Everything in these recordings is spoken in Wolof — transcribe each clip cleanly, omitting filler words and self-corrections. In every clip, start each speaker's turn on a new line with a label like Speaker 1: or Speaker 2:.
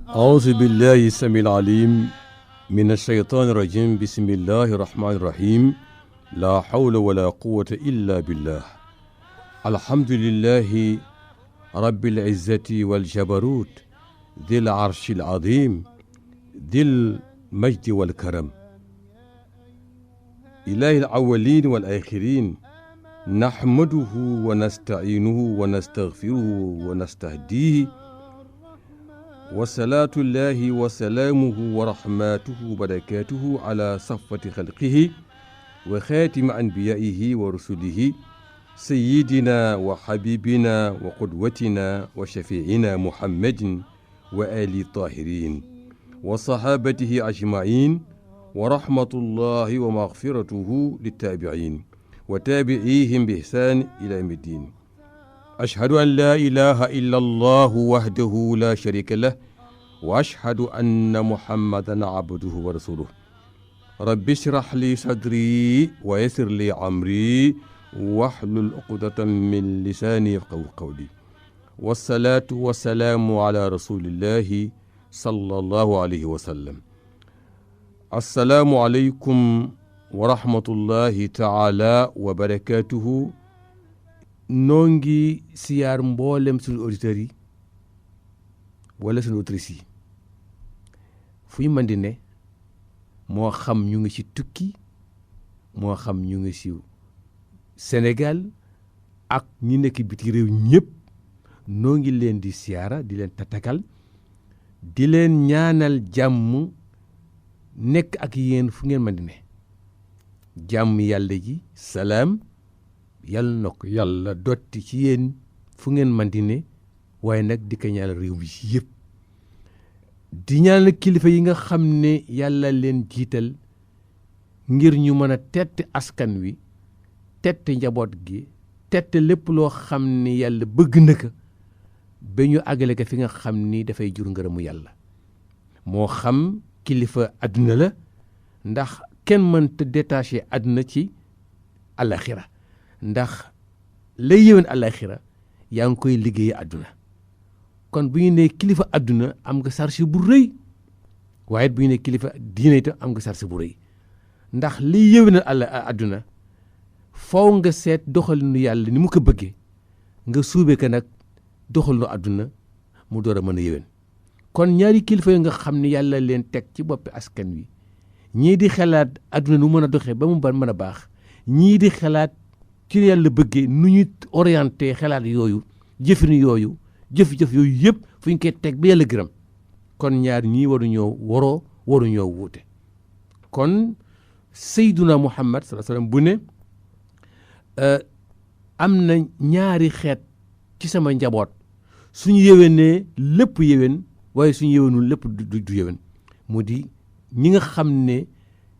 Speaker 1: أعوذ بالله السميع العليم من الشيطان الرجيم بسم الله الرحمن الرحيم لا حول ولا قوة إلا بالله الحمد لله رب العزة والجبروت ذي العرش العظيم ذي المجد والكرم إله الأولين والآخرين نحمده ونستعينه ونستغفره ونستهديه وصلاة الله وسلامه ورحمته وبركاته على صفوة خلقه وخاتم أنبيائه ورسله سيدنا وحبيبنا وقدوتنا وشفيعنا محمد وآل الطاهرين وصحابته أجمعين ورحمة الله ومغفرته للتابعين وتابعيهم بإحسان إلى يوم الدين أشهد أن لا إله إلا الله وحده لا شريك له وأشهد أن محمدا عبده ورسوله رب اشرح لي صدري ويسر لي أمري واحلل عقدة من لساني يفقهوا قولي والصلاة والسلام على رسول الله صلى الله عليه وسلم السلام عليكم ورحمة الله تعالى وبركاته noo ngi siyaar mboolem suñu auditeurs yi wala suñu auditrices yi fu ñu mën di ne moo xam ñu ngi ci tukki moo xam ñu ngi ci Sénégal ak ñi nekk biti réew ñëpp noo ngi leen di siyaara di leen tatagal di leen ñaanal jàmm nekk ak yéen fu ngeen mën di ne jàmm yàlla ji salaam yàlla na ko yàlla dotti ci yéen fu ngeen man di ne waaye nag di ko ñaanal réew mi yëpp di ñaanal kilifa yi nga xam ne yàlla leen jiital ngir ñu mën a tette askan wi tette njaboot gi tette lépp loo xam ne yàlla bëgg na ko ba ñu àggale ko fi nga xam ni dafay jur ngërëmu yàlla moo xam kilifa àdduna la ndax kenn mënta détaché àdduna ci àllaxira ndax lay yéwén àllaaxira yaa ngi koy liggéey àdduna kon bu ñu nee kilifa àdduna am nga sarsi bu rëy waaye bu ñu nee kilifa diine itam am nga sarsi bu rëy ndax liy yéwén àdduna faw nga seet doxalinu yàlla ni mu ko bëggee nga suubee ko nag doxalinu àdduna mu door a mën a yéwén kon ñaari kilifa yi nga xam ne yàlla leen teg ci boppi askan wi ñii di xalaat àdduna nu mën a doxee ba mu mën a baax ñii di xalaat ci yàlla bëggee nu ñu orienté xalaat yooyu jëfin yooyu jëf-jëf yooyu yëpp fu ñu koy teg ba yàlla gërëm kon ñaar ñii waruñoo wuute kon Seyduna Muhammad sallallahu alayhi wasallam bu ne am na ñaari xeet ci sama njaboot suñu yéwénee lépp yéwén waaye suñu yéwénul lépp du yéwén mu di ñi nga xam ne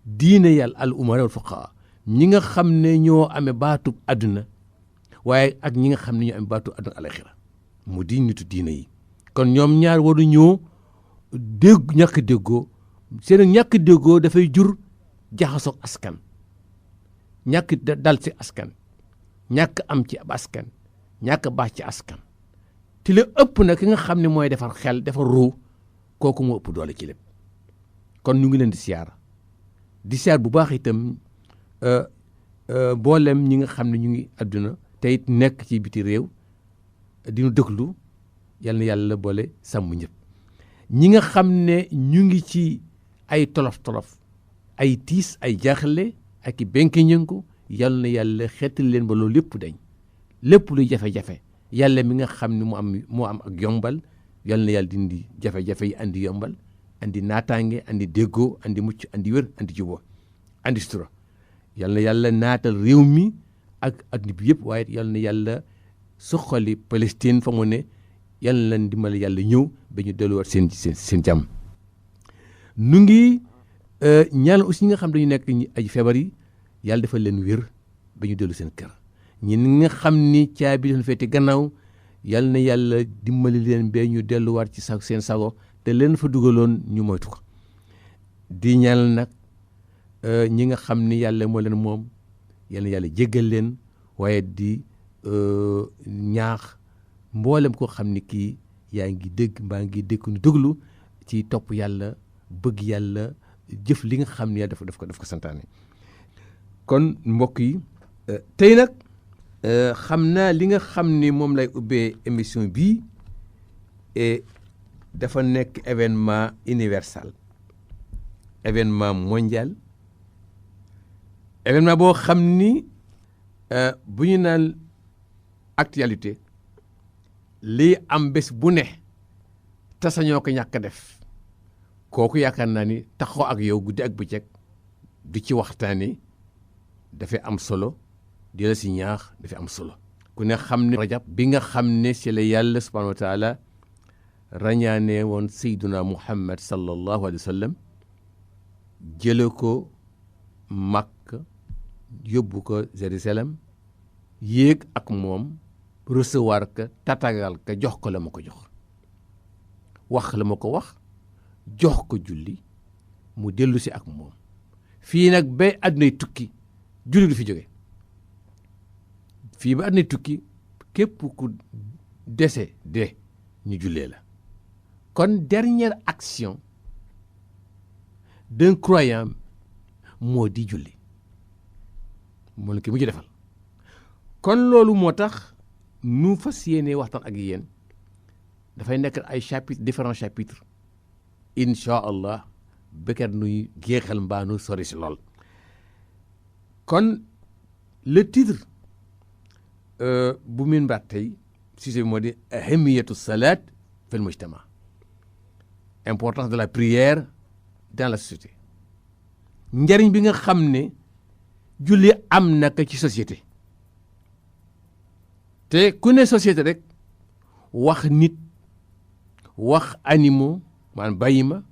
Speaker 1: diine yàlla al umara wal fuqaha ñi nga xam ne ñoo amee baatub àdduna waaye ak ñi nga xam ne ñoo amee baatub àdduna alaxira mu di nitu diina yi kon ñoom ñaar waru ñoo ñàkk déggoo seen ñàkk déggoo dafay jur jaxasoog askan ñàkk dal ci askan ñàkk am ci ab askan ñàkk baax ci askan te la ëpp na ki nga xam ne mooy defar xel defar ruu kooku moo ëpp doole ci lépp kon ñu ngi leen di siyaar bu baax itam boolem ñi nga xam ne ñu ngi àdduna te it nekk ci biti réew di ñu déglu yal na yàlla boole sàmm ñëpp ñi nga xam ne ñu ngi ci ay tolof-tolof ay tiis ay jaaxle ak i benki ñënku yal na yàlla xeetali leen ba loolu lépp dañ lépp luy jafe-jafe yàlla mi nga xam ne moo am ak yombal yal na yàlla dindi jafe-jafe yi andi yombal andi naataange andi déggoo andi mucc andi wér andi juboo andi sutura yal na yàlla naatal réew mi ak adduna bi yëpp waaye yal na yàlla suqali Palestine fa mu ne yal na leen dimbali yàlla ñëw ba ñu delluwaat seen jàmm. nu ngi ñaan aussi ñi nga xam dañu nekk ay feebar yi yàlla defal leen wér ba ñu dellu seen kër ñi nga xam ni caabi dafa féete gannaaw yal na yàlla dimbali leen ba ñu delluwaat ci seen sago te leen fa dugaloon ñu moytu ko di ñaan nag. ñi nga xam ni yàlla moo leen moom yal na yàlla jéggal leen waaye di ñaax mboolem koo xam ni kii yaa ngi dégg mbaa ngi dégg nu déglu ci topp yàlla bëgg yàlla jëf li nga xam ne daf ko santaane. kon mbokk yi tey nag xam naa li nga xam ni moom lay ubbee émission bii dafa nekk événement universel, événement mondial, événement boo xam ni bu ñu naan actualité lii am bés bu ne te sañoo ko ñàkk a def kooku yaakaar naa ni taxaw ak yow guddi ak bëccëg du ci waxtaani dafay am solo di la si ñaax dafay am solo. ku ne xam ne rajab bi nga xam ne si la yàlla subhanahu wa taala rañaane woon sayduna muhammad sallallahu alayhi wa sallam jële ko Makka yóbbu ko Jérusalem yéeg ak moom recevoir ka tatagal ka jox ko la ma ko jox wax la ma ko wax jox ko julli mu dellu si ak moom fii nag ba àddunay tukki julli du fi jóge fii ba àddunay tukki képp ku dese de ñu jullee la. kon dernière action d'un croyant moo di julli moo la ki mu ci defal. kon loolu moo tax nu fas yéene waxtaan ak yéen dafay nekk ay chapitres différents chapitres incha allah béykat nuy jeexal mbaa nu sori si lool. kon le titre bu min mbaat tey sujet bi moo di ahamiyatu salaat fil mujtama, importance de la prière dans la société. njariñ bi nga xam ne julli am na ko ci société te ku ne société rek wax nit wax animaux maanaam bàyyi ma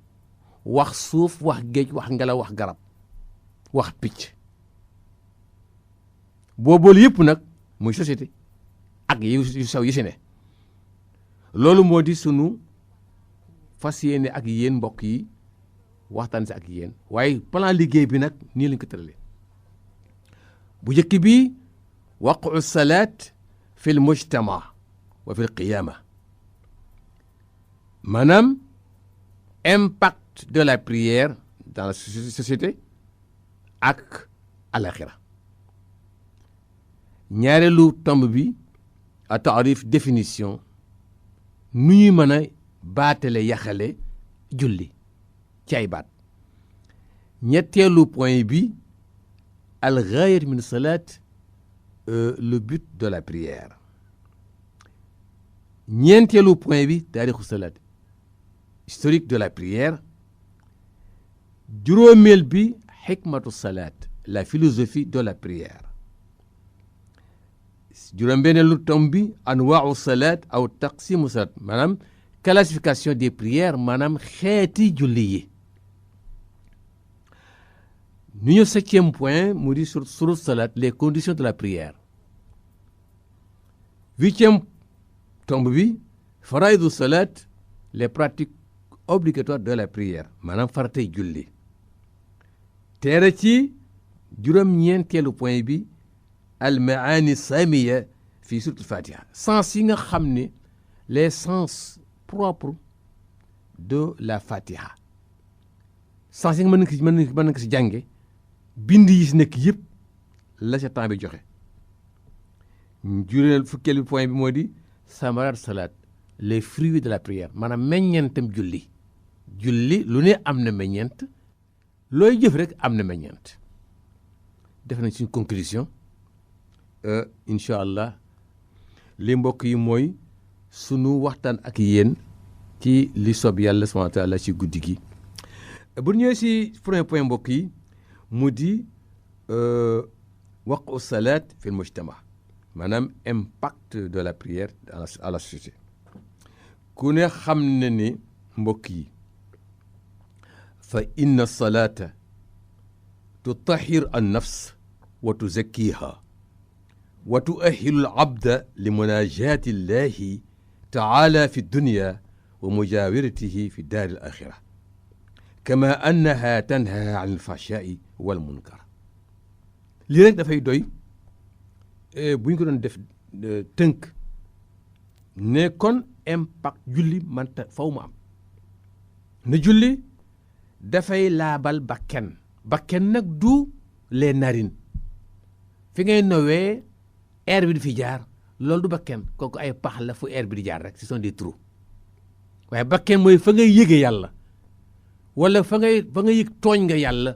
Speaker 1: wax suuf wax géej wax ngelaw wax garab wax picc booboolu yëpp nag muy société ak yu sew yi si ne. loolu moo di sunu fas yéene ak yéen mbokk yi waxtaan si ak yéen waaye plan liggéey bi nag nii lañ ko tëralee. bu njëkk bi waqu salaat fi l mujtama wa fi l qiyaama maanaam impact de la prière dans la société ak alaxira. ñaareelu tomb bi a taarif définition nu ñuy mën a baatale yaxale julli ci ay baat. ñetteelu point bi al gaayat min salaat le but de la prière. ñeenteelu point bi taarixu salaat historique de la prière. juróomeel bi xikmatu salaat la philosophie de la prière. juróom-benneelu tomb bi anwaau salaat aw taqsimu salaat maanaam classification des prières maanaam xeeti julli yi. nu ñu septième point mu di sur salaat les conditions de la prière. huitième tomb bi faraidu salaat les pratiques obligatoires de la prière maanaam faratay julli. teere ci juróom-ñeenteelu point bi al maani samiya fii surat al fatiha sens yi nga xam ne les sens propres de la fatiha sens yi nga mën nañ ko si jànge bind yi si nekk yëpp la sa temps bi joxe. juróomeel fukkeelu point bi moo di samarat salaat les fruits de la prière maanaam meññeentam julli. julli lu ne am na meññeent looy jëf rek am na meññeent. def nañ suñ conclusion incha allah li mbokk yi mooy sunu waxtaan ak yéen ci li soob yàlla subhanahu wa taala ci guddi gi. bu ñëwee si premier point mbokk yi mu di waqu salaat fi l mujtama maanaam impact de la prière à la société. ku ne xam na ne mbokk yi fa inna salaata tutahhir an nafs wa tuzakkiha wa tuahilu al abda li munajati llahi taala fi dunya wa mujawiratihi fi daari al axira kama annaha tanha an al fahshai wal munkar. lii rek dafay doy bu ñu ko doon def tënk ne kon impact julli manta faw mu am
Speaker 2: na julli dafay laabal bakken nag du les narines fi ngay nowee air bi di fi jaar loolu du bakken kooku ay pax la fu air bi di jaar rek ce sont des trous waaye bakken mooy fa ngay yëge yàlla wala fa nga yëg tooñ nga yàlla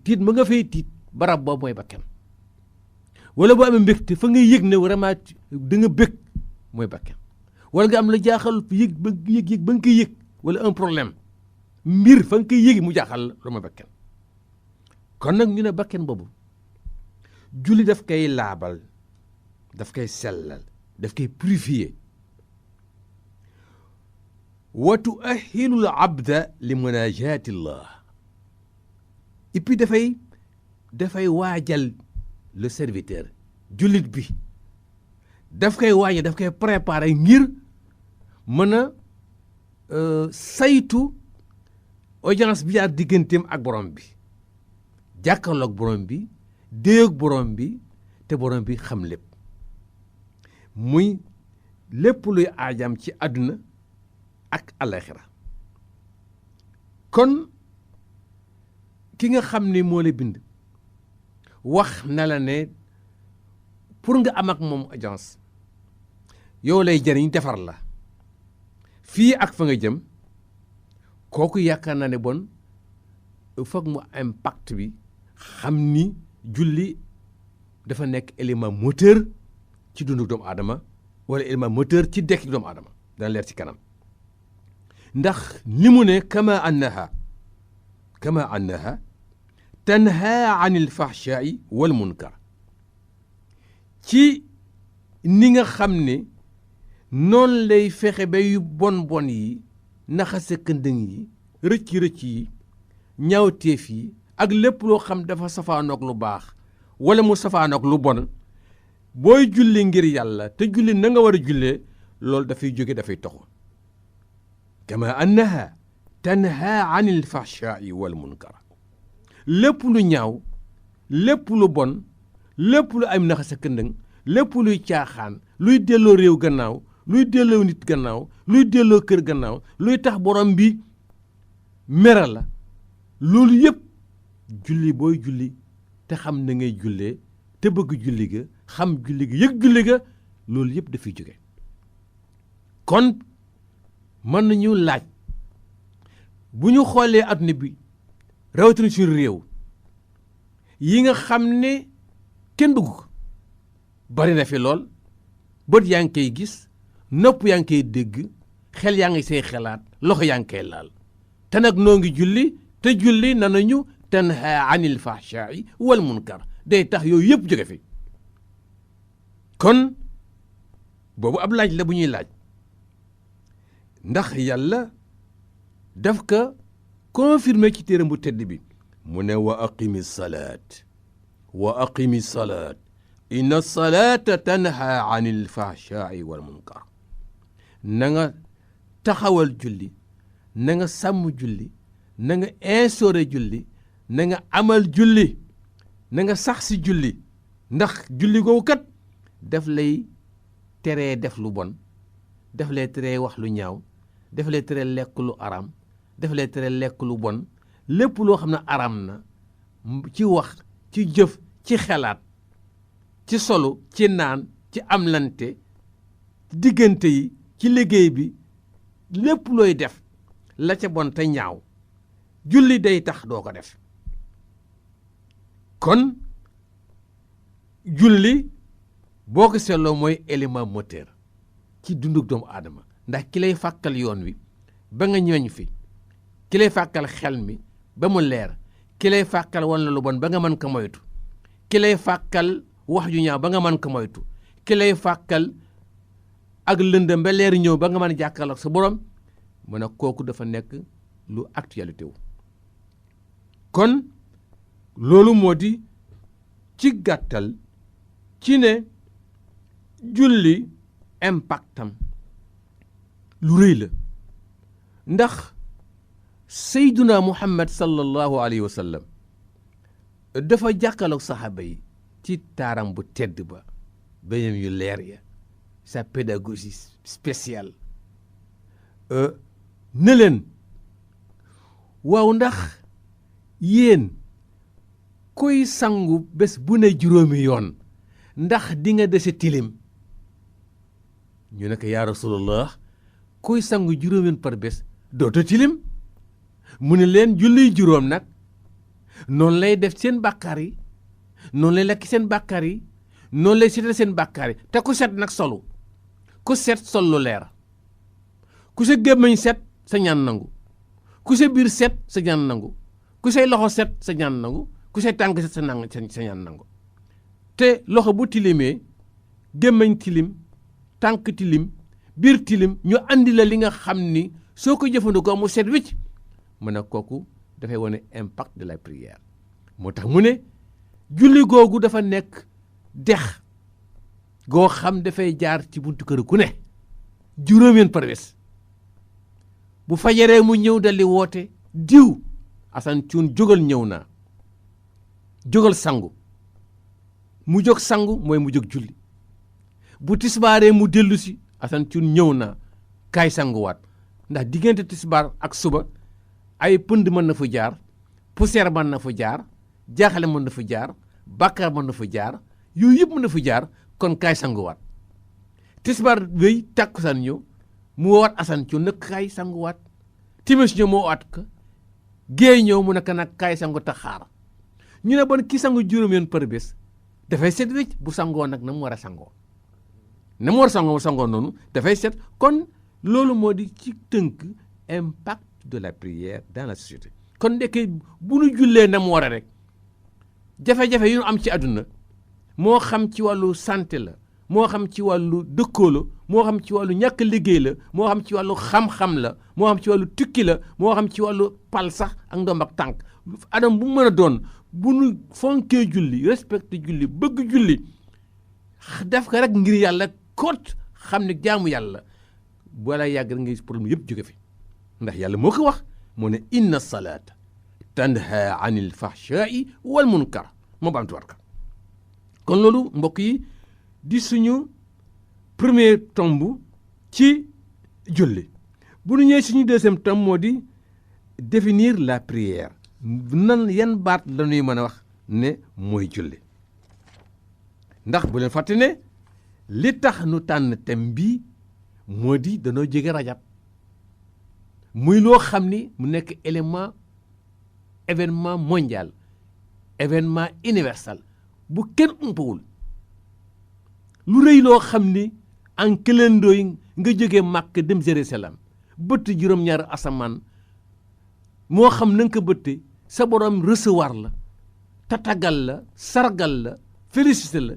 Speaker 2: tiit ma nga fay tiit barab boobu mooy bakken wala boo amee mbégte fa nga yëg ne vraiment da nga bég mooy bakken wala nga am la jaaxal yëg ba nga koy yëg wala un problème mbir fa nga koy yëgi mu jaaxal la loolu mooy bakken kon nag ñu ne bakken boobu julli daf koy laabal daf koy sellal daf koy purifier wa tuahilu l abda li munajati llah et puis dafay waajal le serviteur jullit bi daf koy waajal daf koy préparer ngir mën a saytu audience bi jaar digganteem ak borom bi jàkkaarloog borom bi déyoog borom bi te borom bi xam lépp muy lépp luy aajam ci àdduna ak alaxira kon ki nga xam ni moo la bind wax na la ne pour nga am ak moom audience yow lay jëriñ defar la fii ak fa nga jëm kooku yaakaar naa ne bon foog mu impact bi xam ni julli dafa nekk élément moteur ci dundu doomu aadama wala élément moteur ci dekk doomu aadama dana leer ci kanam ndax li mu ne kama annaha tanha anil fahshaai wal munkar ci ni nga xam ne noonu lay fexe ba yu bon yi naxase këndëng yi rëcc yi ñaawteef yi ak lépp loo xam dafa safaanoog lu baax wala mu safaanoog lu bon booy julli ngir yàlla te julli na nga war a jullee loolu dafay jóge dafay toxu kama annaha tanha anil fahshaai wal munkar lépp lu ñaaw lépp lu bon lépp lu am naxase këndëng lépp luy caaxaan luy delloo réew gannaaw luy delloo nit gannaaw luy delloo kër gannaaw luy tax borom bi mere la loolu yëpp julli booy julli te xam na ngay jullee te bëgg julli ga xam julli ga yëg julli ga loolu yëpp dafay jóge kon mën nañu laaj bu ñu xoolee adduna bi rawatina suñu réew yi nga xam ne kenn dugg ko bari na fi lool bët yaa ngi koy gis nopp yaa ngi koy dégg xel yaa ngi say xelaat loxo yaa ngi koy laal te nag noo ngi julli te julli na nañu tanha anil fahshaai wal munkar day tax yooyu yëpp jóge fi kon boobu ab laaj la bu ñuy laaj ndax yàlla daf ko confirmé ci téeram bu tedd bi mu ne wa aqimi salaat inna salaata tanha anil fahshaai wal munkar na nga taxawal julli na nga sàmm julli na nga instauré julli na nga amal julli na nga sax si julli ndax julli googu kat daf lay teree def lu bon daf lay teree wax lu ñaaw daf lay teree lekk lu aram daf lay teree lekk lu bon lépp loo xam ne aram na ci wax ci jëf ci xelaat ci solo ci naan ci amlante diggante yi ci liggéey bi lépp looy def la ca bon te ñaaw julli day tax doo ko def kon julli boo ko seetloo mooy élément moteur ci dunduk doomu aadama ndax ki lay fàkkal yoon wi ba nga ñooñ fi ki lay fàkkal xel mi ba mu leer ki lay fàkkal wan la lu bon ba nga mën ko moytu ki lay fàkkal wax ju ñaaw ba nga mën ko moytu ki lay fàkkal ak lëndëm ba leer ñëw ba nga mën jàkkal ak sa borom mu ne kooku dafa nekk lu actualité wu kon loolu moo di ci gàttal ci ne julli impactam lu rëy la ndax sayduna muhammad sallallahu alayhi wa sallam dafa jàkkaloog saxaaba yi ci taaram bu tedd ba béyam yu leer ya sa pédagogie spéciale ne leen waaw ndax yéen kuy sangu bés bu ne juróomi yoon ndax di nga dese tilim ñu ne ko yaa rasulallah kuy sangu juróomi yoon par bés dooto tilim mu ne leen julli juróom nag noonu lay def seen bàkkaar yi noonu lay lekk seen bàkkaar yi noonu lay setal seen bàkkaar yi te ku set nag solu ku set sol lu leer ku sa gémmiñ set sa ñaan nangu ku sa biir set sa ñaan nangu ku say loxo set sa ñaan nangu ku say tànk set sa ñaan nangu te loxo bu tilimee gémmiñ tilim tànk tilim biir tilim ñu andi la li nga xam ni soo ko jëfandikoo mu set wicc mu ne kooku dafay wane impact de la prière moo tax mu ne julli googu dafa nekk dex goo xam dafay jaar ci buntu kër ku ne juróom yoon par bés bu fajaree mu ñëw daldi woote diw Assane Thioune jógal ñëw naa jógal sangu mu jóg sangu mooy mu jóg julli bu tisbaaree mu dellu si Assane Thioune ñëw naa kaay sanguwaat ndax diggante tisbaar ak suba ay pënd mën na fa jaar poussière mën na fa jaar jaaxale mën na fa jaar bàkkaar mën na fa jaar yooyu yëpp mën na fa jaar kon kaay sanguwaat tisbaar wéy tàkkusaan ñëw mu woowaat Assane Thioune nag kaay sanguwaat timis ñëw moo waat ko géey ñëw mu nekk nag kaay sangu ta xaar ñu ne bon ki sangu juróom yoon par bés dafay set wécc bu sangoo nag na mu war a sangoo na mu war a sangoo noonu dafay set kon loolu moo di ci tënk impact de la prière dans la société kon ndekkee bu nu jullee na mu war a rek jafe-jafe yu nu am ci àdduna moo xam ci wàllu santé la moo xam ci wàllu dëkkoo la moo xam ci wàllu ñàkk liggéey la moo xam ci wàllu xam-xam la moo xam ci wàllu tukki la moo xam ci wàllu pal sax ak ndomb ak tànk adam bu mën a doon bu nu fonkee julli respecté julli bëgg julli def ko rek ngir yàlla kot xam ne jaamu yàlla wala yàgg rek nga gis problème yëpp jóge fi ndax yàlla moo ko wax moo ne inna salaata tanha anil fahshai wal munkar moo ba am tuwarka kon loolu mbokk yi di suñu premier tomb ci julli bu ñu ñëwee suñu deuxième tomb moo di définir la prière nan yan baat la ñuy mën a wax ne mooy julli ndax bu leen fàtte ne li tax nu tànn thème bi moo di danoo jege rajab muy loo xam ni mu nekk événement mondial événement universel bu kenn umpawul lu rëy loo xam ni en calendrier yi nga jógee Màkk dem Jérusalem bëtt juróom-ñaari asamaan moo xam na nga ko bëtte sa borom recevoir la tatagal la sargal la félicité la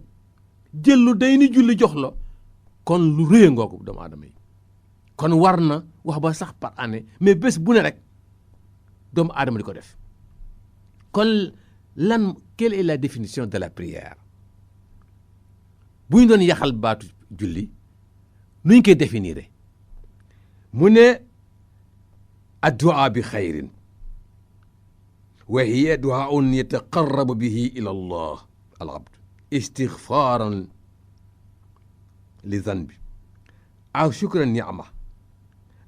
Speaker 2: jël lu day ni julli jox la kon lu rëy ngoogu doomu aadama yi kon war na wax ba sax par année mais bés bu ne rek doomu aadama di ko def kon lan quelle est la définition de la prière bu ñu doon yaxal baatu julli nuñ koy définir mu ne addu'a bi xayrin wa hiya du'aun yataqarrabu bihi ila allah al abd istighfaran li zanbi aw shukran ni'ma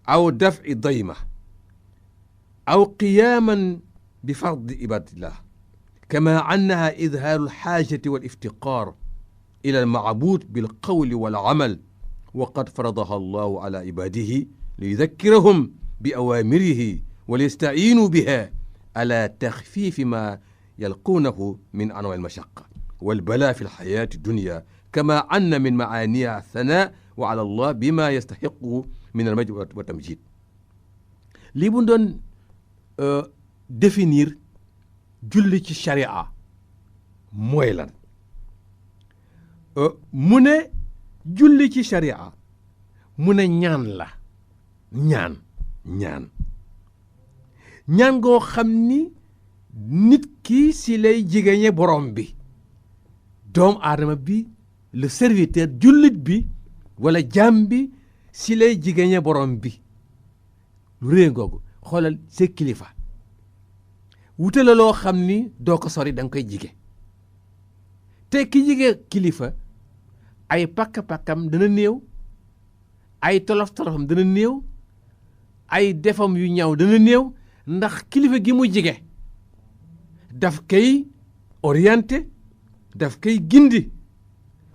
Speaker 2: aw daf'i dayma aw qiyaman bi fardi ibadatillah kama annaha idhaaru alxaajati wal iftiqaar ila almacbuud bilqawli wal amal wa qad faradaha allahu ala ibaadihi liyudakkirahum bi awaamirihi wa liyastaciinuu biha ala taxfiifi ma yalquunahu min anwaa almashaqa walbalaa fi alxayaati dunya kama anna min macaaniha althanaa wa ala allah bima yastaxiqu min almajdi wa tamjid lii bu doon définir julli ci sharia mooy lan mu ne julli ci sharia mu ne ñaan la ñaan goo xam ni nit ki si lay jigéñe borom bi doomu aadama bi le serviteur jullit bi wala jaam bi si lay jigéñe borom bi lu réy ngoogu xoolal sa kilifa wute la loo xam ni doo ko sori da nga koy jige te ki jige kilifa ay pakk-pakkam dana néew ay tolof-tolofam dana néew ay defam yu ñaaw dana néew ndax kilifa gi mu jege daf koy orienté daf koy gindi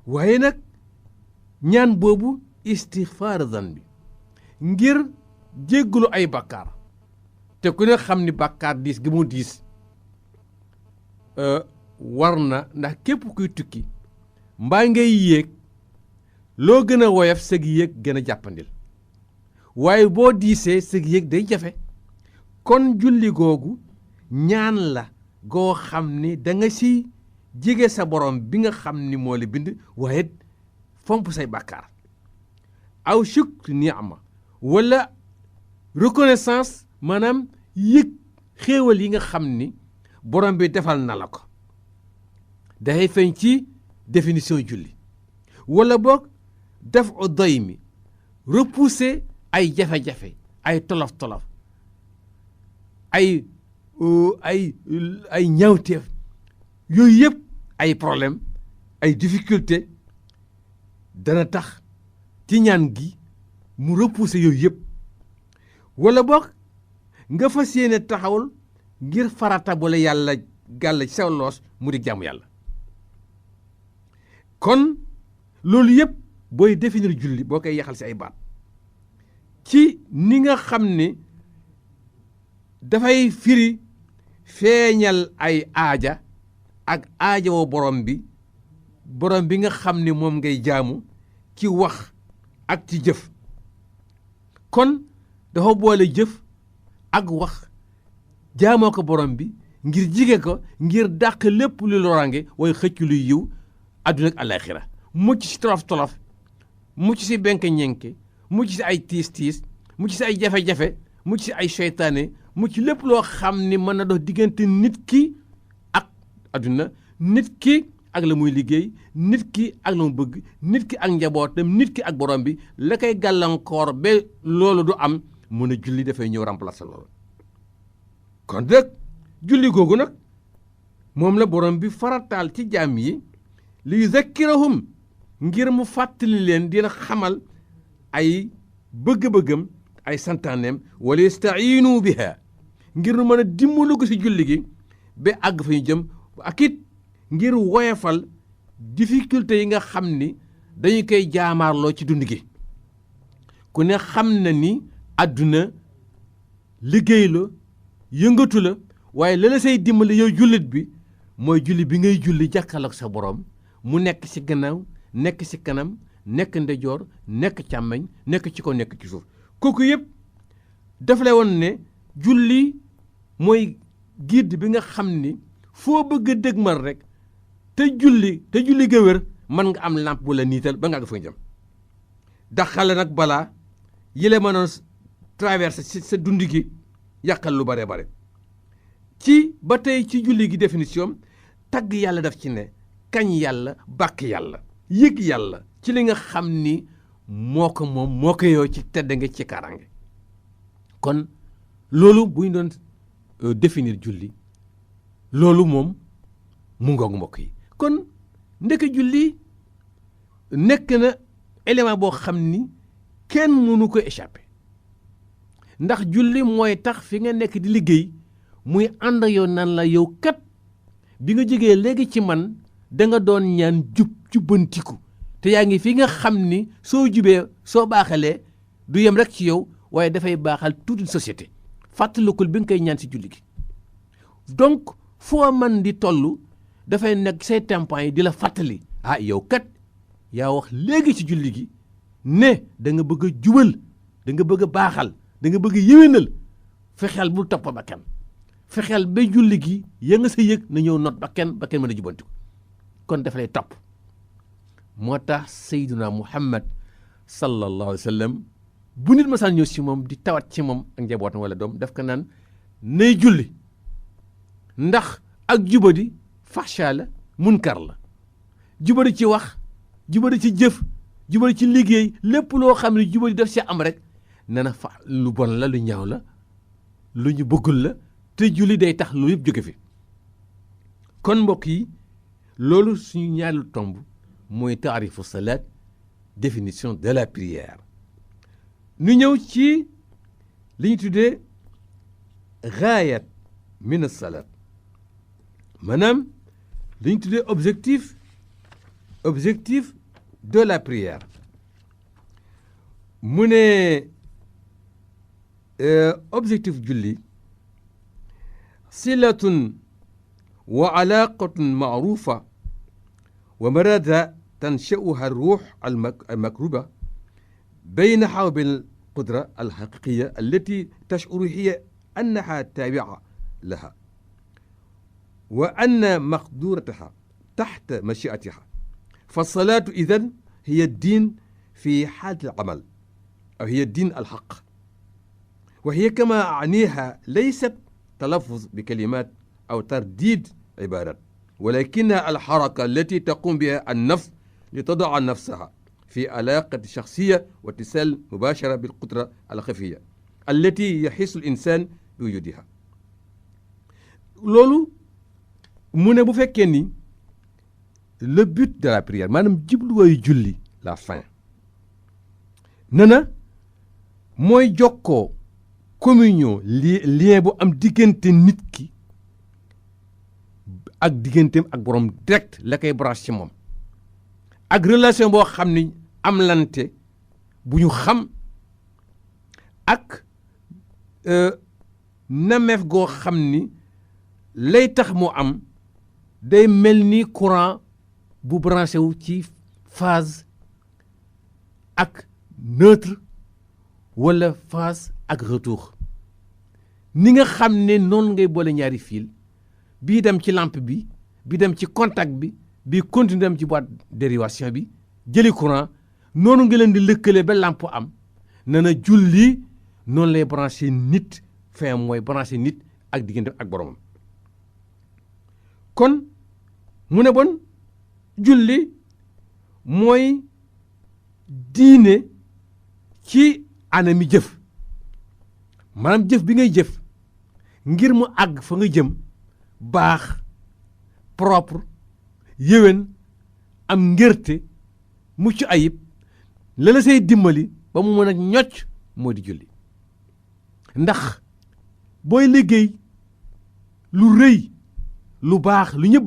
Speaker 2: waaye nag ñaan boobu istixfaar zanbi ngir jéggalu ay bàkkaar te ku ne xam ni bàkkaar diis gi mu diis war na ndax képp kuy tukki mbaa ngay yéeg loo gën a woyof sëg yéeg gën a jàppandil waaye boo diisee sëg yéeg day jafe kon julli googu ñaan la goo xam ni da nga si jege sa borom bi nga xam ni moo la bind waaye fomp say bàkkaar aw shukr ni'ma wala reconnaissance maanaam yëg xéewal yi nga xam ni borom bi defal na la ko dafay feeñ ci définition julli wala boog daf u doy mi repousser ay jafe-jafe ay tolof-tolof ay ñaawteef yooyu yëpp ay problème ay difficulté dana tax ci ñaan gi mu repousser yooyu yëpp wala boog nga fas yéene taxawul ngir farata bu la yàlla gàll ci sa loos mu di jaamu yàlla kon loolu yëpp booy définir julli boo koy yaxal ci ay baat ci ni nga xam ne dafay firi feeñal ay aaja ak aaja woo borom bi nga xam ne moom ngay jaamu ci wax ak ci jëf kon dafa boole jëf ak wax jaamoo ko borom bi ngir jige ko ngir dàq lépp lu lorange way xëcc luy yiw àdduna ak àllaaxira mucc ci tolof-tolof mucc ci benk-ñenke mucc ci ay tiis-tiis mucc ci ay jafe-jafe mucc ci ay seytaane mucc lépp loo xam ni mën na dox diggante nit ki ak àdduna nit ki ak la muy liggéey nit ki ak la mu bëgg nit ki ak njabootam nit ki ak borom bi la koy gàllankoor ba loolu du am mun a julli dafay ñëw remplacer loolu kon nag julli googu nag moom la borom bi farataal ci jaam yi li yuzakkirahum ngir mu fàttali leen dina xamal ay bëgg-bëggam ay santaaneem wala yasta'iinu biha ngir nu mën a dimbalu ko ci julli gi ba àgg fa ñu jëm ak it ngir woyefal difficulté yi nga xam ni dañu koy jaamaarloo ci dund gi ku ne xam na ni àdduna liggéey la yëngatu la waaye la say dimbali yow jullit bi mooy julli bi ngay julli jàkkaarloog sa borom mu nekk ci gannaaw nekk ci kanam nekk ndeyjoor nekk càmmeñ nekk ci kaw nekk ci suuf kooku yëpp daf lay woon ne julli mooy guide bi nga xam ni foo bëgg a dëgmal rek te julli ga wér mën nga am lampe bu la niital ba nga àgg fa nga jëm daxale nag balaa yile mënoon traversé ci sa dund gi yàqal lu bare bare ci ba tey ci julli gi définition tagg yàlla daf ci ne kañ yàlla bàkk yàlla yëg yàlla ci li nga xam ni moo ko moom moo ko yow ci tedd nga ci kaaraange kon loolu bu ñu doon définir julli loolu moom mu ngoog mbokk yi kon ndeke julli nekk na élément boo xam ni kenn mënu ko échappé ndax julli mooy tax fi nga nekk di liggéey muy ànd yow nan la yow kat bi nga jógee léegi ci man da nga doon ñaan jubbantiku te yaa ngi fi nga xam ni soo jubee soo baaxalee du yem rek ci yow waaye dafay baaxal toute une société fàttalikul bi nga koy ñaan si julli gi donc foo man di toll dafay nekk say tympan yi di la fàttali yow kat yaa wax léegi ci julli gi ne da nga bëgg a jubal da nga bëgg a baaxal da nga bëgg a yéwénal fexeel bul topp ba kenn fexeel ba julli gi ya nga sa yëg na ñëw not ba kenn mën a jubantiku kon daf lay topp moo tax Seydina Muhammad sallallahu alayhi wa sallam bu nit masaan ñëw si moom di tawat ci moom ak njabootam wala doom daf ko naan nay julli ndax ak jubadi faxsha la munkar la jubadi ci wax jubadi ci jëf jubadi ci liggéey lépp loo xam ne jubadi daf si am rek nee na fa lu bon la lu ñaaw la lu ñu bëggul la te julli day tax lu yëpp jóge fi kon mbokk yi loolu suñu ñaareelu tomb mooy taarifu salaat définition de la prière ñu ñëw ci li ñu tuddee gaayat min as-salaat maanaam dañ tuddee objectif de la prière mu ne objectif julli silatun wa alaqatun maarufa wa marada tansha'uha ruux almakruba baynaha wa bayna القدرة الحقيقية التي تشعر هي أنها تابعة لها وأن مقدورتها تحت مشيئتها فالصلاة إذن هي الدين في حالة العمل أو هي الدين الحق وهي كما أعنيها ليست تلفظ بكلمات أو ترديد عبارات ولكنها الحركة التي تقوم بها النفس لتضع نفسها في علاقة شخصية واتصال مباشرة بالقدرة الخفية التي يحس الإنسان بوجودها loolu mu ne bu fekkee ni le but de la prière maanaam jubluwaayu julli la fin nana mooy jokkoo communion lien bu am diggante nit ki ak digganteem ak borom direct la koy branche ci moom ak relation boo xam ni am lante bu ñu xam ak nameef goo xam ni lay tax mu am day mel ni courant bu branché wu ci phase ak neutre wala phase ak retour ni nga xam ne noonu ngay boole ñaari fil bii dem ci lampe bi bi dem ci contact bi bii continue dem ci boîte dérivation bi jëli courant noonu nga leen di lëkkale ba lampe am na na julli noonu lay branché nit fin mooy branché nit ak diggante ak boromam kon mu ne bon julli mooy diine ci anami jëf maanaam jëf bi ngay jëf ngir mu àgg fa nga jëm baax propre yéwén am ngërte mucc ayib la la say dimbali ba mu mën a ñocc moo di julli ndax booy liggéey lu rëy lu baax lu ñëpp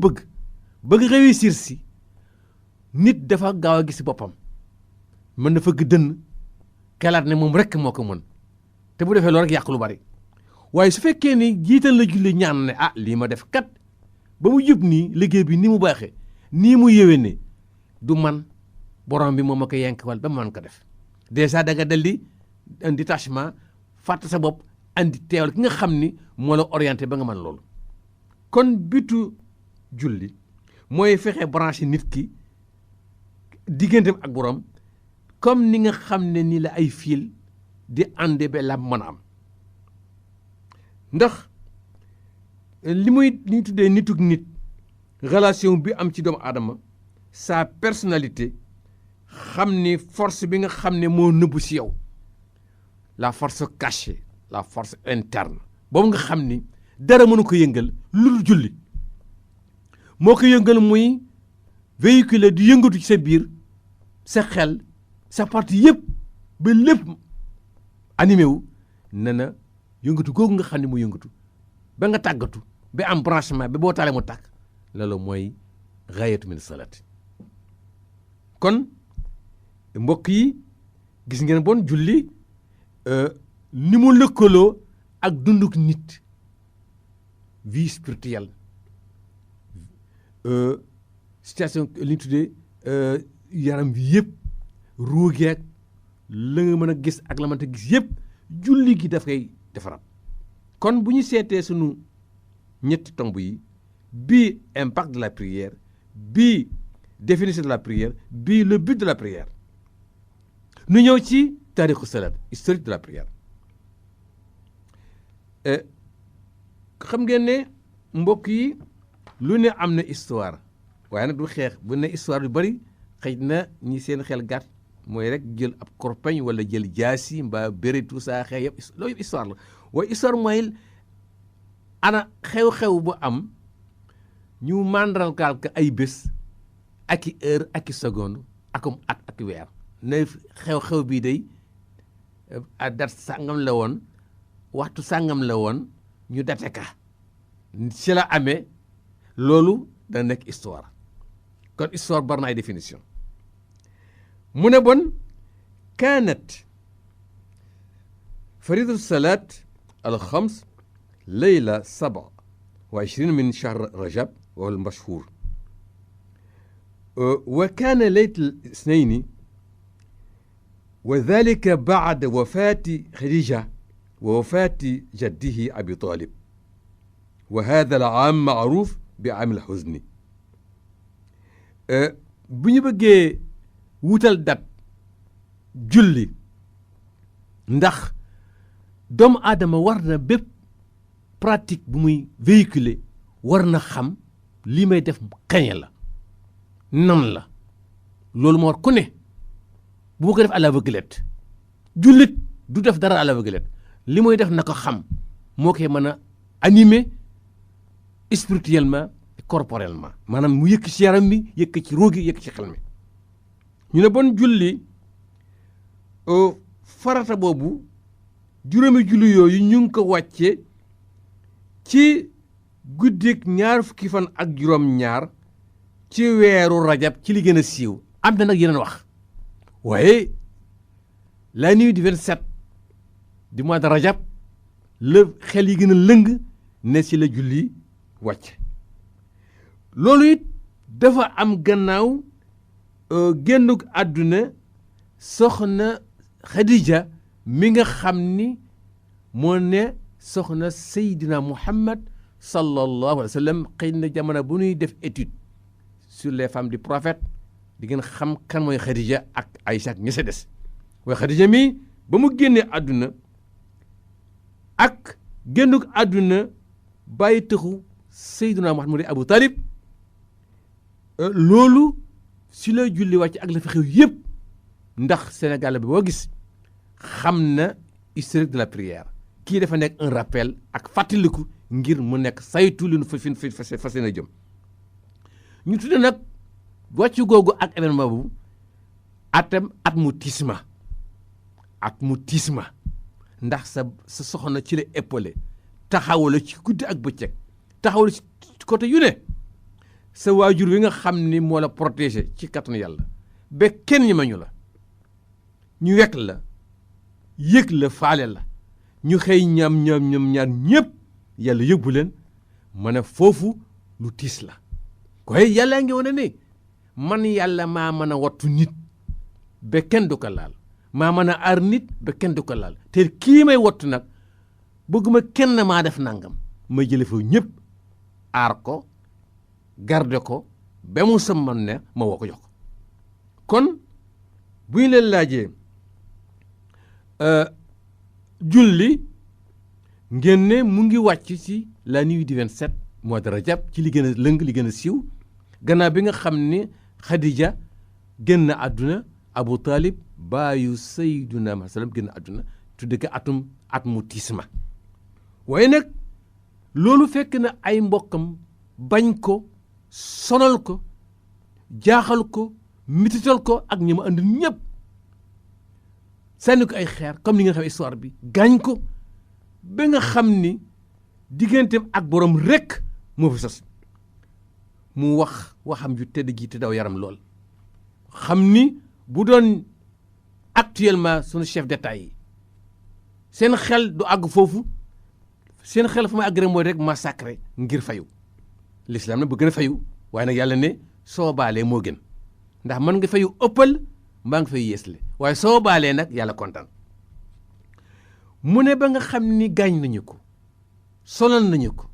Speaker 2: bëgg réussir si nit dafa gaaw a gis boppam mën na fëgg dënn xelaat ne moom rekk moo ko mën te bu defee loolu rek yàq lu bari waaye su fekkee ni jiital la julli ñaan ne lii ma def kat ba mu jub nii liggéey bi ni mu baaxee nii mu yéwénee du man borom bi moom ma ko yenkwal ba man ko def déjà da nga daldi un détachement fàtte sa bopp andi teewal ki nga xam ni moo la orienté ba nga mën loolu kon bitu julli mooy fexe branché nit ki digganteem ak borom comme ni nga xam ne ni la ay fil di ànde ba la mën a am ndax li ñu tuddee nituk nit relation bi am ci doomu aadama sa personnalité xam ni force bi nga xam ne moo nëbbu si yow la force cachée la force interne boobu nga xam ni dara mënu ko yëngal lu dul julli moo ko yëngal muy véhiculer di yëngatu ci sa biir sa xel sa partie yëpp ba lépp animé wu ne na yëngatu googu nga xam ne mu yëngatu ba nga tàggatu ba am branchement ba boo taalee mu tàkk loolu mooy gaayatu min salaat kon mbokk yi gis ngeen bon julli ni mu lëkkaloo ak dunduk nit vie spirituelle situation li ñu tuddee yaram bi yëpp ruugeeg la nga mën a gis ak la mënta gis yëpp julli gi daf koy defaraat kon bu ñu seetee sunu ñetti tomb yi bii impact de la prière bii définition de la prière bii le but de la prière nu ñëw ci taarixu salaat historique de la prière xam ngeen ne mbokk yi lu ne am na histoire waaye nag du xeex bu ne histoire yu bari xëy na ñi seen xel gàtt mooy rek jël ab korpañ wala jël jaasi mbaa bëri tout ça xeex yëpp loolu yëpp histoire la waaye histoire mooy ana xew-xew bu am ñu màndargaal ko ay bés ak i heure ak i seconde akum at ak weer ne xew-xew bii day a dat sàngam la woon waxtu sàngam la woon ñu date ka ci la amee loolu da nekk histoire kon histoire bari na ay définition mu ne bon kaanat faridatu salaat alxams layla 27 min shahr rajab wa al-mashhur wa kaana laylat al-ithnayn wa dhalika ba'da wafati khadija wa wafati jaddihi abi talib wa hadha al-aam ma'ruf bi aam al-huzni bu ñu bëggee wutal dat julli ndax doomu aadama war na bépp pratique bu muy véhiculer war na xam lii may def kañ la nan la loolu moo war ku ne bu ma ko def à l'aveuglette jullit du def dara à l'aveuglette li muy def na ko xam moo koy mën a animer spirituellement et corporellement maanaam mu yëkk ci yaram mi yëkk ci róogi yëkk ci xel mi ñu ne bon julli farata boobu juróomi julli yooyu ñu ngi ko wàcce ci guddik 20 fan ak juróom-ñaar ci weeru rajab ci li gën a siiw am na nag yeneen wax waaye la nuit du 27 du mois de rajab la xel yi gën a lëng ne ci la julli wàcc loolu it dafa am gannaaw génnug àdduna soxna Khadija mi nga xam ni moo ne soxna Seydina Muhammad sallallahu alayhi wa sallam xëy na jamono bu ñuy def étude sur les femmes du prophète di ngeen xam kan mooy Khadija ak Aïcha ak ña sa des waaye Khadija mi ba mu génnee àdduna ak génnug àdduna bàyyi tëxu Seydina Muhammad mu di Abu Talib loolu si la julli wàcc ak la fi xew yëpp ndax Sénégal bi boo gis xam na historique de la prière kii dafa nekk un rappel ak fàttaliku ngir mu nekk saytu li nu fas yéene jëm ñu tudde nag wàccu googu ak événement bu at mu tiisma ndax sa soxna ci la épaulé taxawala ci guddi ak bëccëg taxawala ci côté yu ne sa waajur wi nga xam ni moo la protégé ci kattanu yàlla ba kenn ñi ma ñu la ñu wekk la yëg la faale la ñu xëy ñoom ñaar ñëpp yàlla yëgbu leen ma ne foofu lu tiis la koy yàllaa ngi wane ne man yàlla maa mën a wattu nit ba kenn du ko laal maa mën a aar nit ba kenn du ko laal te kii may wattu nag bëgguma kenn maa def nangam ma jële fa ñëpp aar ko garde ko ba mu sama ne ma woo ko jox ko kon bu ñu leen laajee julli ngeen ne mu ngi wàcc ci la nuit du 27 mois de rajab ci li gën a lëng li gën a siiw gannaaw bi nga xam ne Khadija génn àdduna Abu Talib baayu Sayyiduna Muhammad sallam génn àdduna tudde ko at mu tiisma waaye nag loolu fekk na ay mbokkam bañ ko sonal ko jaaxal ko mitital ko ak ñi ma andi ñëpp sànni ko ay xeer comme ni nga xam histoire bi gaañ ko ba nga xam ni digganteem ak borom rekk moo fi sos mu waxam ju tedd ji te daw yaram lool xam ni bu doon actuellement sunu chef d'état yi seen xel du àgg foofu seen xel fa may àgg rek mooy rek massacre ngir fayu l'islam nag bu gën a fayu waaye nag yàlla ne soo baalee moo gën ndax mën nga fayu ëppal mbaa nga fay yeesle waaye soo baalee nag yàlla kontaan mu ne ba nga xam ni gaañ nañu ko sonal nañu ko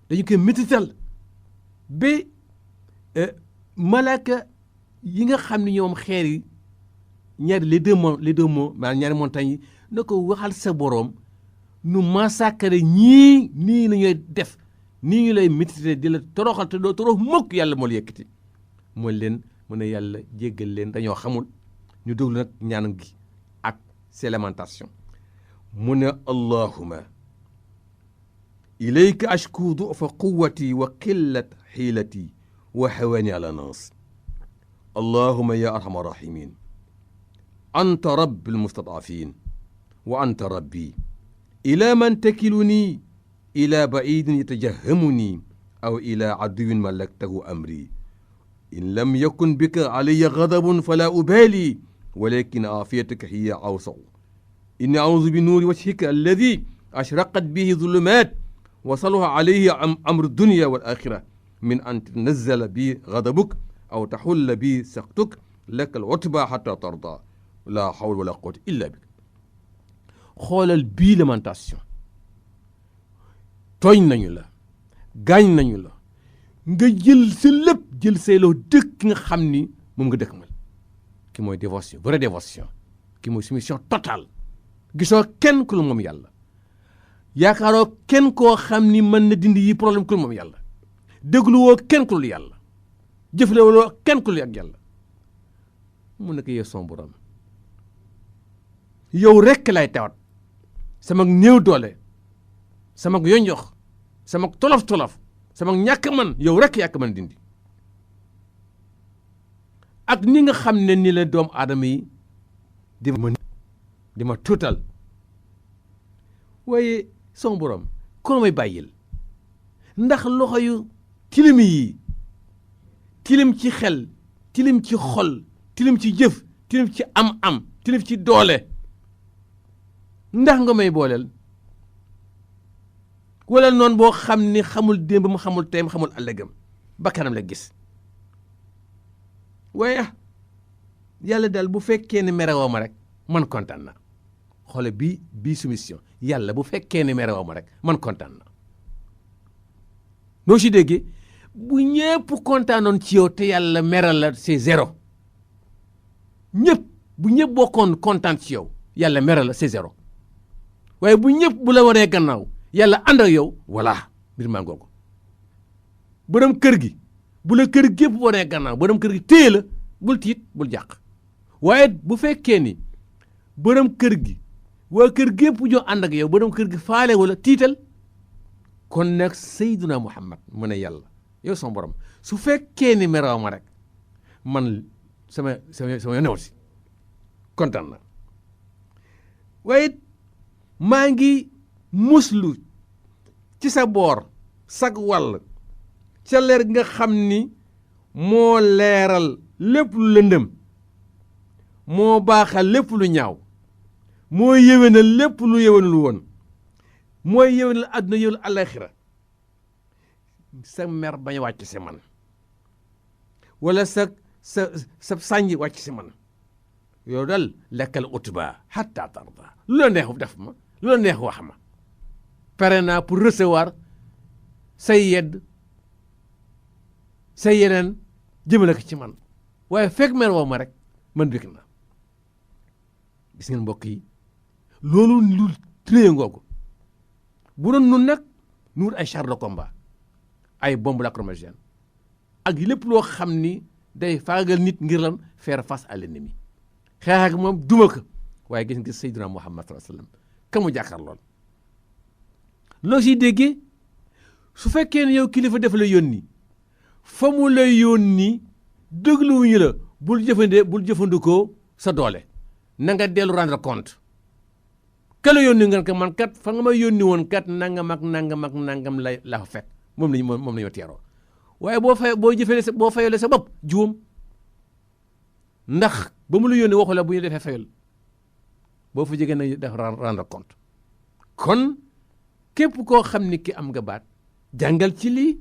Speaker 2: dañu koy métital ba malaaka yi nga xam ni ñoom xeer yi ñaari les deux monts maanaam ñaari montagnes yi na ko waxal sa boroom nu massacre ñii nii la ñuy def nii ñu lay métité di la toroxal te doo torox mukk yàlla moo la yëkkati mooy leen mu ne yàlla jéggal leen dañoo xamul ñu déglu nag ñaanam gi ak ses lamentations mu ne allahuma ilayka ashku du'fa quwwati wa qillat xiilati wa xawaani ala nas allahuma ya arhamar rahimin anta rabbi almustadafin wa anta rabbi ila man takiluni
Speaker 1: ila baidin yatajahamuni aw ila aduwin malaktahu amri in lam yakun bika alayya gadabun fala ubali walakin afiyataka hiya awsaw inni audu bi nuuri wajhika alladi ashraqat bihi zulumat wa salaha alayhi amru dunya wal axira min an tanazzala bi gadabuk aw taxulla bi saqtuk laka al utba xata tarda la hawla wala quwwata illa bik.
Speaker 2: xoolal bii lamentation tooñ nañu la gaañ nañu la nga jël sa lépp jël say loo dëkk nga xam ni moom nga dëkk mal ki mooy dévotion vraie dévotion ki mooy soumission totale gisoo kenn ku la moom yàlla yaakaaroo kenn koo xam ni mën na dindi yi problème ku la moom yàlla dégluwoo kenn ku la yàlla jëflewuloo kenn ku la ak yàlla mu nekk yow son borom yow rekk lay tawat sama néew doole sama yonjox sama tolof-tolof sama ñàkk man yow rekk yàkk man dindi ak ni nga xam ne ni la doomu aadama yi di ma tuutal waaye son borom koo may bàyyil ndax loxo yu tilim yi tilim ci xel tilim ci xol tilim ci jëf tilim ci am-am tilim ci doole ndax nga may booleel wala noonu boo xam ni xamul démb mu xamul tey mu xamul ëllëgam bakkanam la gis waaye yàlla daal bu fekkee ne merewoo ma rek man kontaan na xoole bii soumission yàlla bu fekkee ne merewoo ma rek man kontaan na noo si déggee bu ñëpp kontaanoon ci yow te yàlla meral la c'est zéro ñëpp bu ñëpp bokkoon kontaan ci yow yàlla meral la c'est zéro waaye bu ñëpp bu la waree gannaaw yàlla ànd ak yow voilà mbir maa ngoogu borom kër gi bu la kër gépp waree gannaaw borom kër gi téye la bul tiit bul jàq waaye bu fekkee ni borom kër gi waa kër gépp ñoo ànd ak yow borom kër gi faale wala tiital kon nag Seydina Muhammad mu ne yàlla yow sama borom su fekkee ni meraw ma rek man sama new si kontaan na waaye maa ngi muslu ci sa boor sag wàll ca leer nga xam ni moo leeral lépp lu lëndëm moo baaxal lépp lu ñaaw moo yéwénal lépp lu yéwénul woon mooy yéwénal àdduna yéwénal àllaaxira sa mer bañ wàcc si man wala sa sànj wàcc si man yow dal lekkal utba hatta tarda lu la neex def ma lu la neex wax ma pare naa pour recevoir say yedd say yeneen jëmale ko ci man waaye fekk mer woo ma rek man bég na gis ngeen mbokk yi loolu lu tréye ngoogu bu doon nun nag nu wut ay chars de combat ay bombe lacrymogène ak lépp loo xam ni day faagal nit ngir lan faire face à l'ennemi xeex ak moom duma ko waaye gis nga Seydina Muhammad sallallahu alayhi wasallam ka mu jàkkaar lool loo siy déggee su fekkee ne yow kilifa def la yónni fa mu la yónni dégluwuñu la bul jëfandikoo sa doole na nga dellu rendre compte ka la yónni nga ko man kat fa nga ma yónni woon kat nangam ak nangam la fa fekk moom lañu teeroo waaye boo fayole sa bopp juum ndax ba mu la yónni waxu la bu ñu defee fayol boo fa jege na def rendre compte kon képp koo xam ni ki am nga baat jàngal ci lii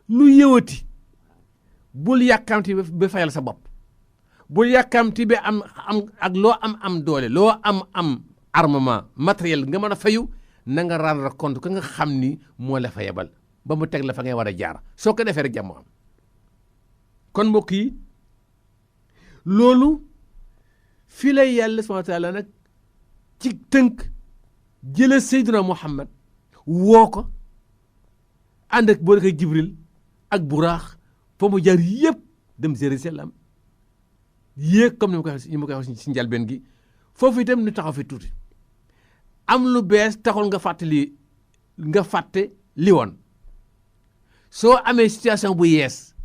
Speaker 2: lu yëwati bul yàkkamti ba fayal sa bopp bul yàkkamti ba am ak loo am doole loo am armement matériel nga mën a fayu na nga rendre compte ka nga xam ni moo la fa yebal ba mu teg la fa ngay war a jaar soo ko defee rek jàmm am kon mbokk yi loolu fii lay yàlla subhanahu wa taala nag ci tënk jële Seydina Muhammad woo ko ànd ak boo dee Jibril ak buraax fa mu jaar yëpp dem Jérusalem yéeg comme ni ma koy wax si njalbeen gi foofu itam ñu taxaw fi tuuti am lu bees taxul nga fàtte li woon soo amee situation bu yees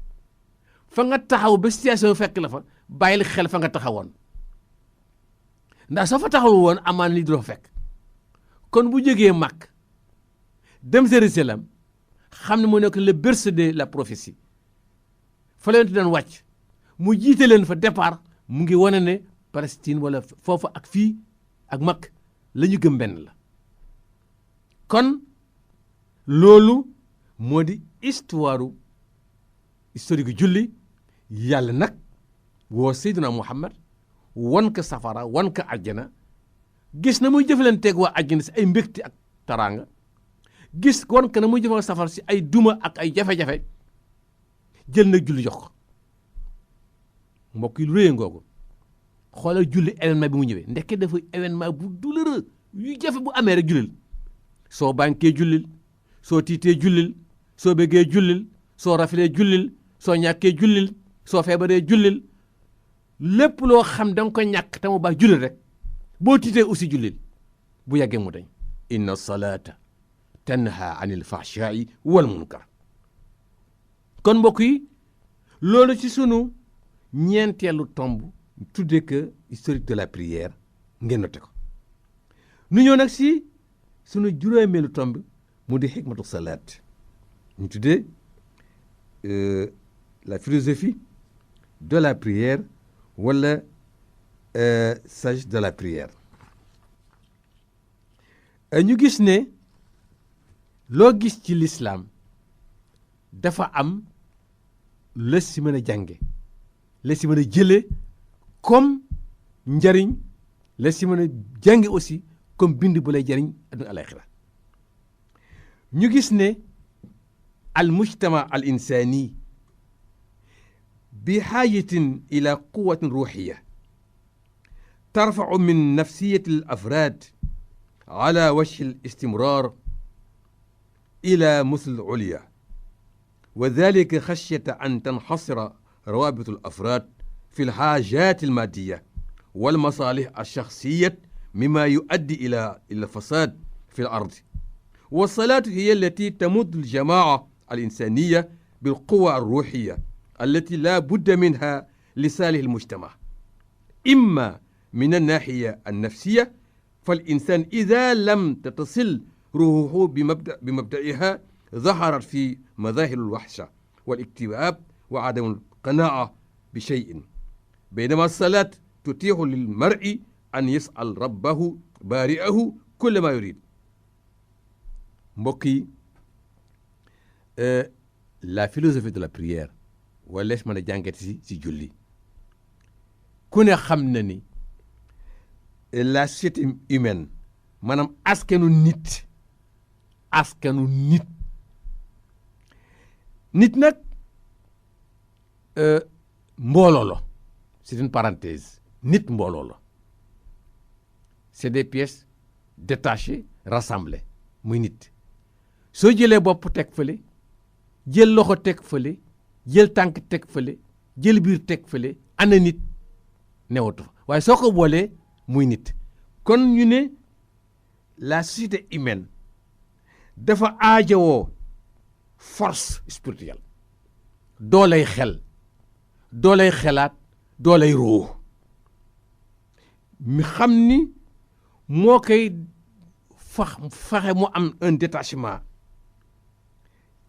Speaker 2: fa nga taxaw ba situation fekk la fa bàyyil xel fa nga taxawoon ndax soo fa taxawul woon amaan li du la fekk kon bu jógee mag dem Jérusalem xam ne mu nekk le berceau de la prophétie fa leen doon wàcc mu jiite leen fa départ mu ngi wane ne Palestine wala foofu ak fii ak Makka la ñu gëm benn la kon loolu moo di historique julli yàlla nag woo Seydina Muhammad wan ko safara wan ko àjjana gis na muy jëfalanteeg waa àjjana si ay mbégte ak taraanga gis wan ko na muy jëfal safara si ay duma ak ay jafe-jafe jël na julli jox ko mbokk yi lu réy ngoogu xoolal julli événement bi mu ñëwee ndekke dafa événement bu douloureux yu jafe bu amee rek jullil soo bànkee jullil soo tiitee jullil soo bëggee jullil soo rafilee jullil soo ñàkkee jullil soo feebaree jullil lépp loo xam da nga ko ñàkk te mu baax jullil rek boo tiitee aussi jullil bu yàggee mu dañ inna salata tanha anil fahshai wal munkar kon mbokk yi loolu ci sunu ñeenteelu tomb tuddee que historique de la prière ngeen noté ko nu ñëw nag si sunu juróomeelu tomb mu di xikmatu salaat ñu tuddee la philosophie de la prière wala sagesse de la prière ñu gis ne loo gis ci l'islam dafa am la si mën a jànge la si mën a jële comme njariñ la si mën a jànge aussi comme bind bu lay jariñ adduna alaxira ñu gis ne al mujtama al insani bi xaajatin ila quwatin ruuxiya tarfacu min nafsiyati al afraad ala wajhi al istimrar ila musl al ulya wa dalika xashyata an tanxasira روابط الأفراد في الحاجات المادية والمصالح الشخصية مما يؤدي إلى الفساد في الأرض والصلاة هي التي تمد الجماعة الإنسانية بالقوى الروحية التي لا بد منها لصالح المجتمع إما من الناحية النفسية فالإنسان إذا لم تتصل روحه بمبدئها ظهرت في مظاهر الوحشة والاكتئاب وعدم القناعة بشيء بينما الصلاة تتيح للمرء أن يسأل ربه بارئه كل ما يريد mbokk la philosophie de la prière wala lees mën a jàngati si julli ku ne xam na ni la société humaine maanaam askanu nit nag mbooloo la c'est une parenthèse nit mbooloo la c'est des pièces détachées rassemblées muy nit soo jëlee bopp teg fële jël loxo teg fële jël tànk teg fële jël biir teg fële ana nit newatu fa waaye soo ko boolee muy nit kon ñu ne la société humaine dafa aajowoo force spirituelle doolay xel doolay xelaat doolay ruux mi xam ni moo koy faxe mu am un détachement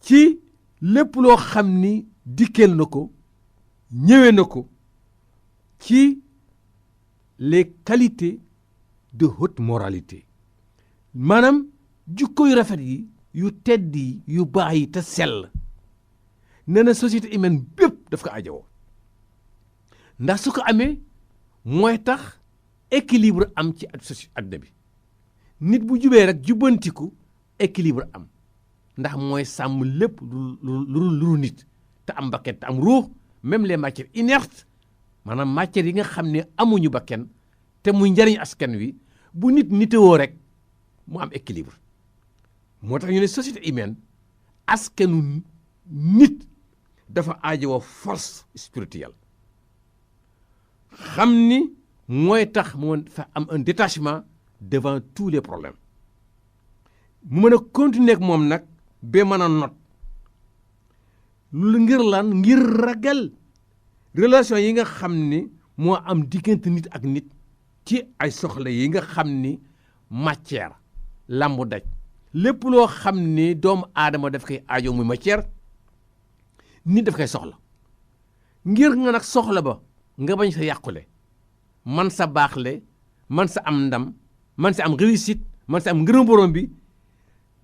Speaker 2: ci lépp loo xam ni dikkeel na ko ñëwee na ko ci les qualités de haute moralité maanaam jikko yu rafet yi yu tedd yi yu baax yi te sell nee na société humaine bépp daf ko ajowoo ndax su ko amee mooy tax équilibre am ci àdduna bi nit bu jubee rek jubbantiku équilibre am ndax mooy sàmm lépp lu nit te am bakkan te am ruux même les matières inertes maanaam matières yi nga xam ne amuñu bakkan te muy njariñ askan wi bu nitewoo rek mu am équilibre moo tax ñu ne société humaine askanu nit dafa aajowoo force spirituelle xam ni mooy tax mu fa am un détachement devant tous les problèmes mu mën a continuer ak moom nag ba mën a not lu ngir lan ngir ragal relation yi nga xam ni moo am diggante nit ak nit ci ay soxla yi nga xam ni matière lambu daj lépp loo xam ni doomu aadama daf koy aajo muy matière nit daf koy soxla ngir nga nag soxla ba nga bañ sa yàqule man sa baaxle man sa am ndam man sa am réussite man sa am ngërëm borom bi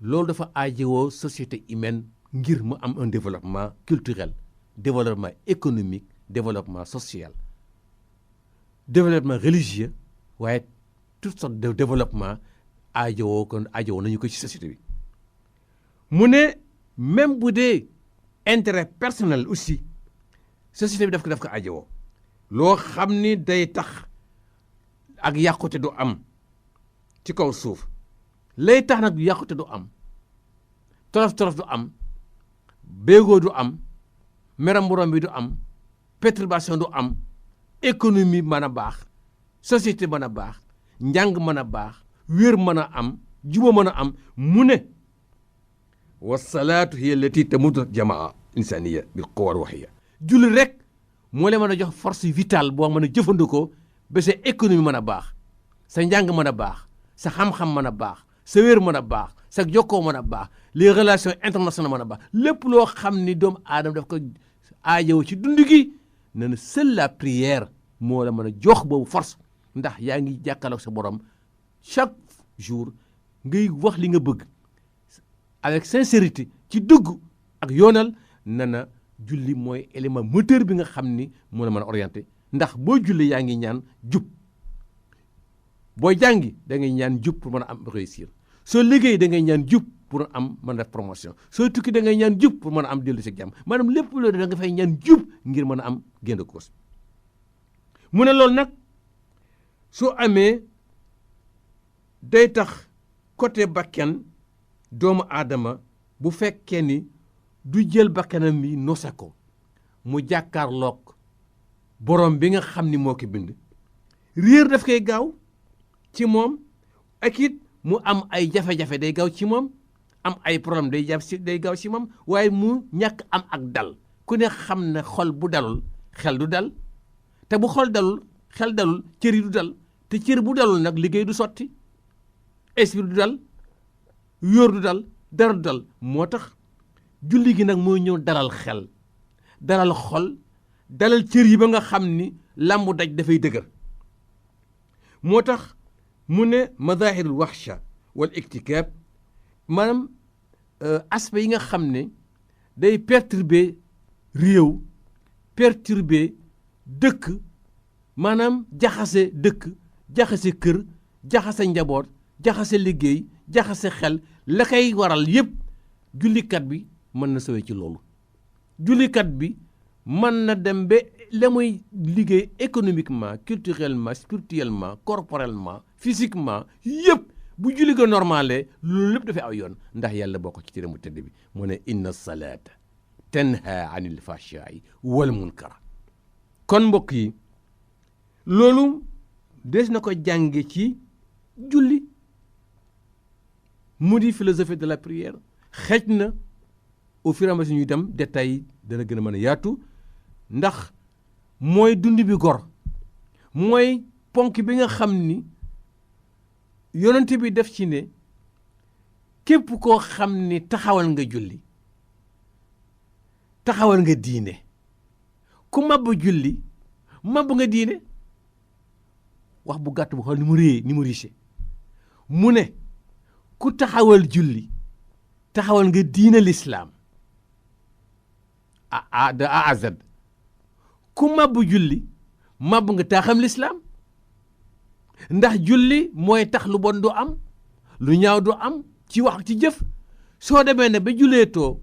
Speaker 2: loolu dafa aajowoo société humaine ngir mu am un développement culturel développement économique développement social développement religieux waaye toutes sortes de développement aajowoo nañu ko ci société bi mu ne même bu dee intérêt personnel aussi société bi daf ko aajowoo loo xam ni day tax ak yàqute du am ci kaw suuf lay tax nag yàqute du am torof du am béegoo du am meram borom bi du am perturbation du am économie mën a baax société mën a baax njàng mën a baax wér mën a am juba mën a am mu ne wasalaatu hiya allati tamuddu jamaa insaniya bil quwwa ruhiyya julli rek moo leen mën a jox force vitale boo mën a jëfandikoo ba sa économie mën a baax sa njàng mën a baax sa xam-xam mën a baax sa wér mën a baax sa jokkoo mën a baax les relations internationales mën a baax lépp loo xam ni doomu aadama daf ko aajow ci dund gi ne na seule la prière moo la mën a jox boobu force ndax yaa ngi jàkkaarloog sa borom chaque jour ngay wax li nga bëgg avec sincérité ci dëgg ak yoonal ne na julli mooy élément moteur bi nga xam ni moo la mën a orienté ndax boo julli yaa ngi ñaan jub booy jàngi da ngay ñaan jub pour mën a am réussir soo liggéey da ngay ñaan jub pour am mën a def promotion soo tukki da ngay ñaan jub pour mën a am dellu si jàmm maanaam lépp loolu da nga fay ñaan jub ngir mën a am gain de cause mu ne loolu nag soo amee day tax côté bakken doomu aadama bu fekkee ni du jël bakkanam bi nosa ko mu jàkkaarloog borom bi nga xam ni moo ko bind réer daf koy gaaw ci moom ak it mu am ay jafe-jafe day gaaw ci moom am ay problème day gaaw ci moom waaye mu ñàkk am ak dal ku ne xam ne xol bu dalul xel du dal te bu xol dalul xel dalul cër yi du dal te cër bu dalul nag liggéey du sotti esprit du dal yóor du dal dara du dal moo tax julli gi nag mooy ñëw dalal xel dalal xol dalal cër yi ba nga xam ni làmbu daj dafay dëgër moo tax mu ne madahirul waxsha wal iktikaab maanaam aspect yi nga xam ne day perturber réew perturber dëkk maanaam jaxase dëkk jaxase kër jaxase njaboot jaxase liggéey jaxase xel la koy waral yépp jullikat bi mën na sawee ci loolu jullikat bi mën na dem ba la muy liggéey économiquement culturellement spirituellement corporellement physiquement yépp bu julli ga normalé loolu lépp dafay aw yoon ndax yàlla bokk ci téere mu tëdd bi mu ne inna salaata tanha anil fahshaai wal munkar kon mbokk yi loolu des na ko jànge ci julli mu di philosophie de la prière xëj na au fur et à mesure ñuy dem détails yi dana gën a mën a yaatu ndax mooy dund bi gor mooy ponk bi nga xam ni yonent bi def ci ne képp koo xam ni taxawal nga julli taxawal nga diine ku màbb julli màbb nga diine wax bu gàtt bu xool ni mu réyee ni mu riche mu ne ku taxawal julli taxawal nga diine lislaam de A à Z ku màbb julli màbb nga taaxam lislaam ndax julli mooy tax lu bon du am lu ñaaw du am ci wax ci jëf soo demee ne ba julleetoo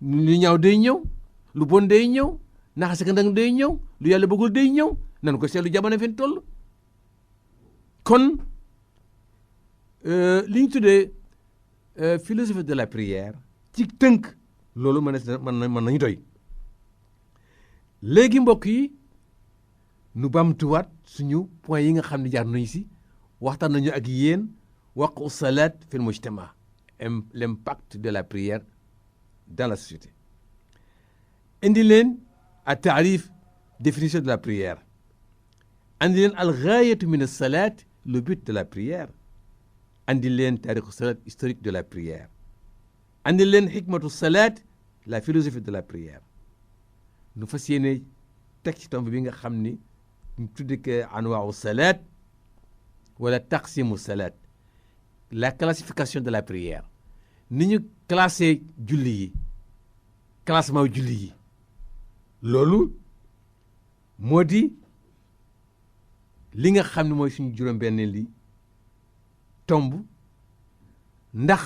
Speaker 2: lu ñaaw day ñëw lu bon day ñëw naxase ka ndang day ñëw lu yàlla bëggul day ñëw nan ko seetlu jamono fi toll kon li ñu tuddee philosophie de la prière ci tënk loolu mën nañu doy léegi mbokk yi nu bamtuwaat suñu point yi nga xam ne jaar nañu si waxtaan nañu ak yéen waqu salat fi l mujtama l'impact de la prière dans la société indi leen a taarif définition de la prière andi leen al gaayatu min as salat le but de la prière andi leen taarixu salat historique de la prière andi leen xikmatu salaat la philosophie de la prière nu fas yéene teg ci tomb bi nga xam ni ñu tudde ko anwaawu salaat wala taqsimu salaat la classification de la prière ni ñu classé julli yi classement julli yi loolu moo di li nga xam ne mooy suñu juróom-benn li tomb ndax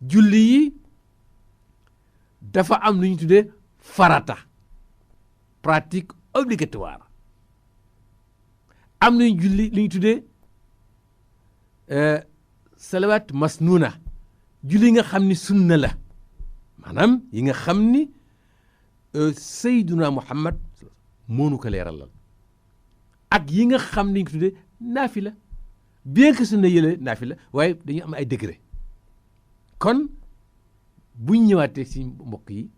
Speaker 2: julli yi dafa am lu ñu tuddee farata pratique obligatoire am nañu julli lu ñu tuddee salawaat masnuna julli yi nga xam ni sunna la maanaam yi nga xam ni Seyduna Muhammad moonu ko leeralal ak yi nga xam ni ñu ko tuddee naafila bien que sunna yële naafila waaye dañu am ay degré kon buñ ñëwaatee ci mbokk yi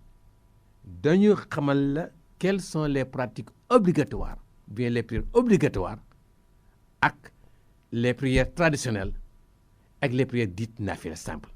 Speaker 2: dañu xamal la quelles sont les pratiques obligatoires bien les prières obligatoires ak les prières traditionnelles ak les prières dites naafila simple